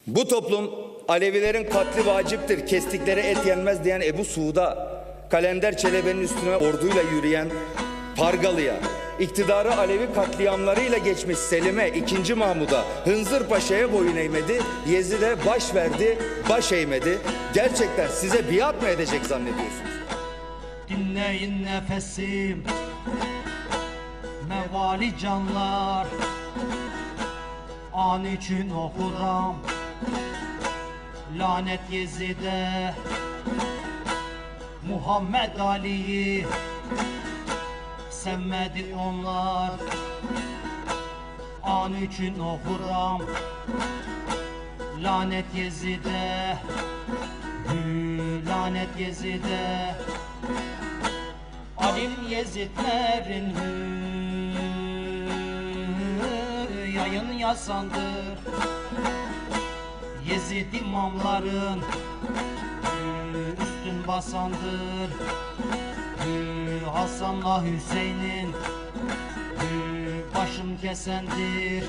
Bu toplum Alevilerin katli vaciptir, kestikleri et yenmez diyen Ebu Suud'a, Kalender Çelebi'nin üstüne orduyla yürüyen Pargalı'ya, iktidarı Alevi katliamlarıyla geçmiş Selim'e, 2. Mahmud'a, Hınzır Paşa'ya boyun eğmedi, Yezid'e baş verdi, baş eğmedi. Gerçekten size biat mı edecek zannediyorsunuz? Dinleyin nefesim, mevali canlar, an için okuram lanet Yezid'e, Muhammed Ali'yi sevmedi onlar. An için okuram lanet Yezid'e, lanet Yezid'e. Alim Yezidlerin yayın yasandır, Yezid imamların üstün basandır. Hasan'la Hüseyin'in başın kesendir.